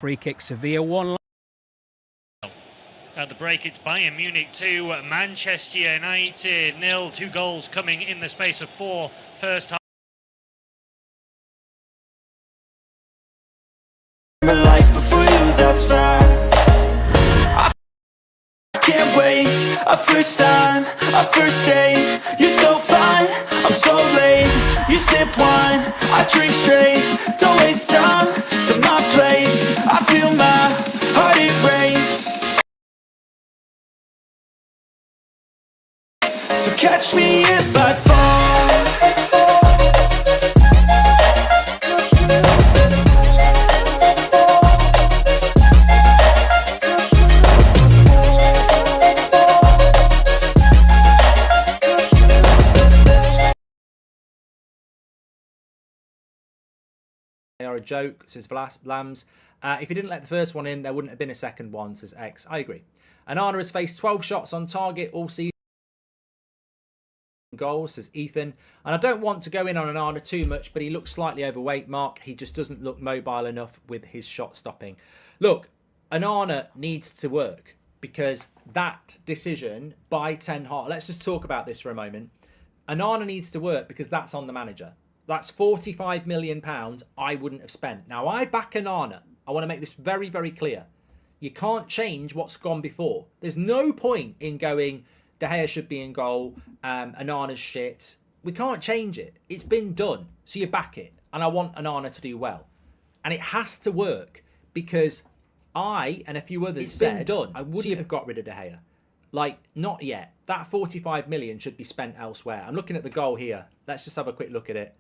Free kick, Sevilla 1. At the break, it's Bayern Munich 2, Manchester United 0. 2 goals coming in the space of 4 first half. My life before you, that's fact. I can't wait. A first time, a first date. You're so fine, I'm so late. You sip wine, I drink straight. Don't waste time to my place. I feel my heart erase. So catch me if I fall. They are a joke, says Lambs. If he didn't let the first one in, there wouldn't have been a second one, says X. I agree. Anana has faced 12 shots on target all season. Goals, says Ethan. And I don't want to go in on Anana too much, but he looks slightly overweight, Mark. He just doesn't look mobile enough with his shot stopping. Look, Anana needs to work because that decision by Ten Hag, let's just talk about this for a moment. Anana needs to work because that's on the manager. That's £45 million I wouldn't have spent. Now, I back Anana. I want to make this very, very clear. You can't change what's gone before. There's no point in going, De Gea should be in goal, Anana's shit. We can't change it. It's been done. So you back it. And I want Anana to do well. And it has to work because I and a few others said done. I wouldn't have got rid of De Gea. Like, not yet. That 45 million should be spent elsewhere. I'm looking at the goal here. Let's just have a quick look at it.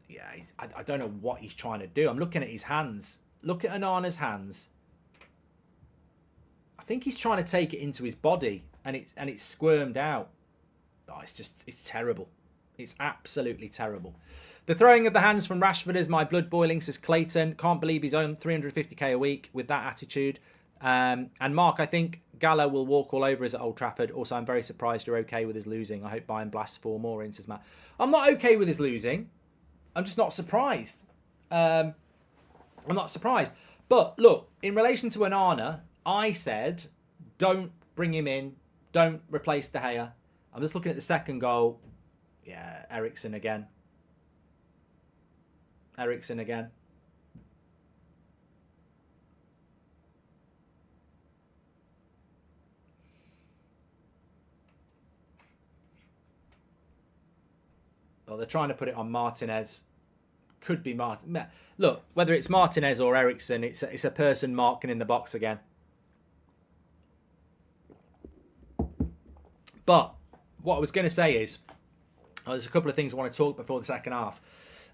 Yeah, I don't know what he's trying to do. I'm looking at his hands. Look at Anana's hands. I think he's trying to take it into his body, and it's squirmed out. Oh, it's terrible. It's absolutely terrible. The throwing of the hands from Rashford is my blood boiling, says Clayton. Can't believe he's on 350k a week with that attitude. And Mark, I think Gallo will walk all over us at Old Trafford. Also, I'm very surprised you're okay with his losing. I hope Bayern blasts 4 more in, says Matt. I'm not okay with his losing. I'm just not surprised. I'm not surprised. But look, in relation to Anana, I said, don't bring him in. Don't replace De Gea. I'm just looking at the second goal. Yeah, Eriksen again. Eriksen again. Well, they're trying to put it on Martinez. Could be Martin. Look, whether it's Martinez or Eriksen, it's a person marking in the box again. But what I was going to say is, there's a couple of things I want to talk before the second half.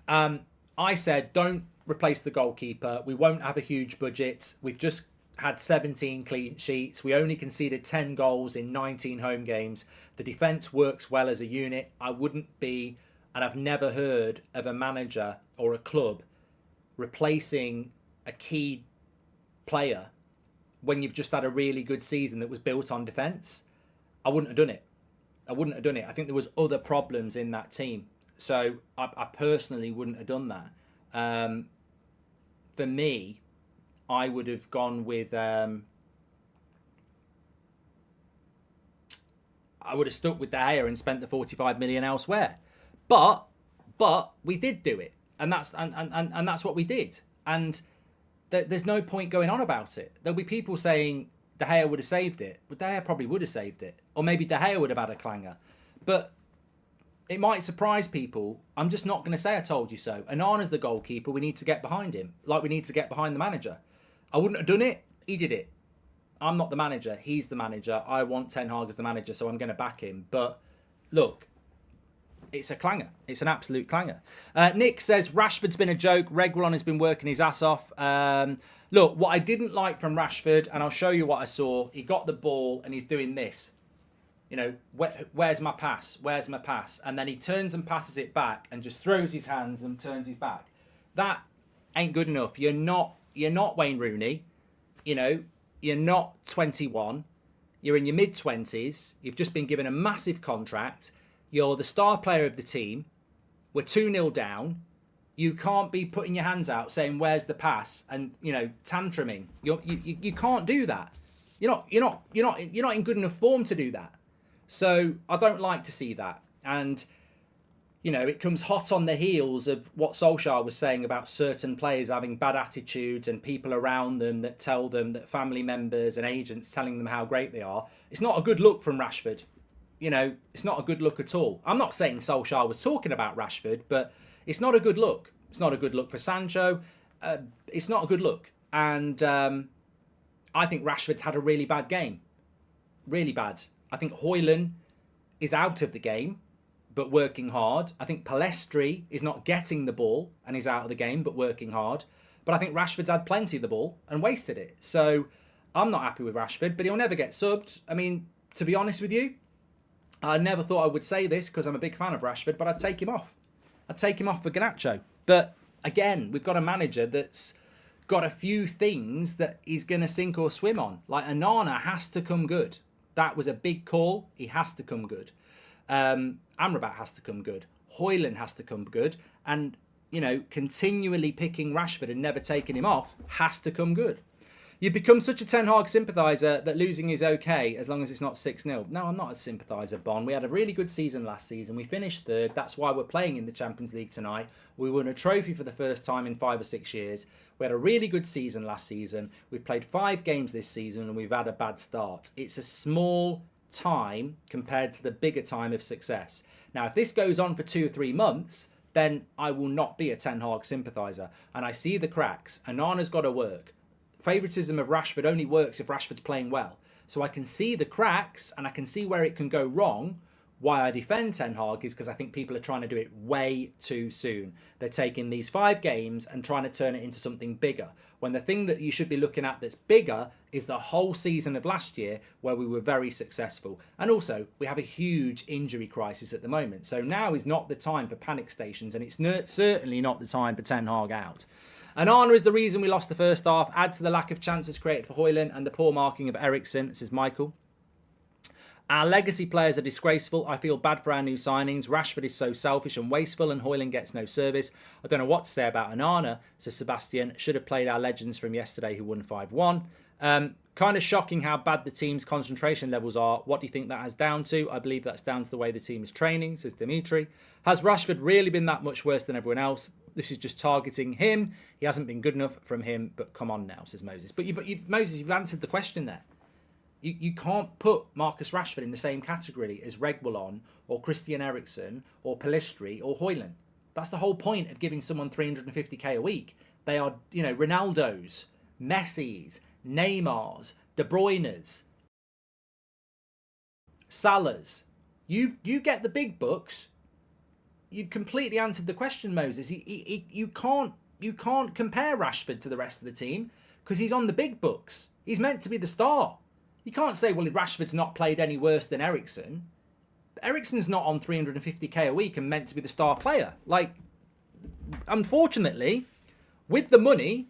I said, don't replace the goalkeeper. We won't have a huge budget. We've just had 17 clean sheets. We only conceded 10 goals in 19 home games. The defence works well as a unit. I wouldn't be... And I've never heard of a manager or a club replacing a key player when you've just had a really good season that was built on defence. I wouldn't have done it. I wouldn't have done it. I think there was other problems in that team. So I personally wouldn't have done that. For me, I would have gone with... I would have stuck with De Gea and spent the 45 million elsewhere. But we did do it, and that's what we did. And there's no point going on about it. There'll be people saying De Gea would have saved it, but De Gea probably would have saved it, or maybe De Gea would have had a clanger. But it might surprise people. I'm just not going to say I told you so. Anana's the goalkeeper. We need to get behind him, like we need to get behind the manager. I wouldn't have done it. He did it. I'm not the manager. He's the manager. I want Ten Hag as the manager, so I'm going to back him. But look. It's a clanger. It's an absolute clanger. Nick says, Rashford's been a joke. Reguilon has been working his ass off. Look, what I didn't like from Rashford, and I'll show you what I saw. He got the ball and he's doing this. You know, where's my pass? Where's my pass? And then he turns and passes it back and just throws his hands and turns his back. That ain't good enough. You're not Wayne Rooney. You know, you're not 21. You're in your mid-20s. You've just been given a massive contract. You're the star player of the team. We're 2-0 down. You can't be putting your hands out saying, "Where's the pass?" and tantruming. You can't do that. You're not in good enough form to do that. So I don't like to see that. And it comes hot on the heels of what Solskjaer was saying about certain players having bad attitudes and people around them that tell them that family members and agents telling them how great they are. It's not a good look from Rashford. It's not a good look at all. I'm not saying Solskjaer was talking about Rashford, but it's not a good look. It's not a good look for Sancho. It's not a good look. And I think Rashford's had a really bad game. Really bad. I think Højlund is out of the game, but working hard. I think Palestri is not getting the ball and is out of the game, but working hard. But I think Rashford's had plenty of the ball and wasted it. So I'm not happy with Rashford, but he'll never get subbed. I mean, to be honest with you, I never thought I would say this because I'm a big fan of Rashford, but I'd take him off. I'd take him off for Garnacho. But again, we've got a manager that's got a few things that he's going to sink or swim on. Like Onana has to come good. That was a big call. He has to come good. Amrabat has to come good. Højlund has to come good. And, continually picking Rashford and never taking him off has to come good. You become such a Ten Hag sympathiser that losing is okay as long as it's not 6-0. No, I'm not a sympathiser, Bon. We had a really good season last season. We finished third. That's why we're playing in the Champions League tonight. We won a trophy for the first time in 5 or 6 years. We had a really good season last season. We've played 5 games this season and we've had a bad start. It's a small time compared to the bigger time of success. Now, if this goes on for 2 or 3 months, then I will not be a Ten Hag sympathiser. And I see the cracks. Onana's got to work. Favouritism of Rashford only works if Rashford's playing well. So I can see the cracks and I can see where it can go wrong. Why I defend Ten Hag is because I think people are trying to do it way too soon. They're taking these 5 games and trying to turn it into something bigger. When the thing that you should be looking at that's bigger is the whole season of last year where we were very successful. And also, we have a huge injury crisis at the moment. So now is not the time for panic stations and it's certainly not the time for Ten Hag out. Onana is the reason we lost the first half. Add to the lack of chances created for Højlund and the poor marking of Eriksen. This is Michael. Our legacy players are disgraceful. I feel bad for our new signings. Rashford is so selfish and wasteful and Højlund gets no service. I don't know what to say about Onana, says Sebastian. Should have played our legends from yesterday who won 5-1. Kind of shocking how bad the team's concentration levels are. What do you think that has down to? I believe that's down to the way the team is training, says Dimitri. Has Rashford really been that much worse than everyone else? This is just targeting him. He hasn't been good enough from him, but come on now, says Moses. But Moses, you've answered the question there. You can't put Marcus Rashford in the same category as Reguilon or Christian Eriksen or Palestri or Højlund. That's the whole point of giving someone 350k a week. They are, Ronaldo's, Messi's, Neymar's, De Bruyne's, Salah's. You get the big bucks. You've completely answered the question, Moses. You can't compare Rashford to the rest of the team because he's on the big bucks. He's meant to be the star. You can't say, well, Rashford's not played any worse than Eriksen. Eriksen's not on 350k a week and meant to be the star player. Like, unfortunately, with the money,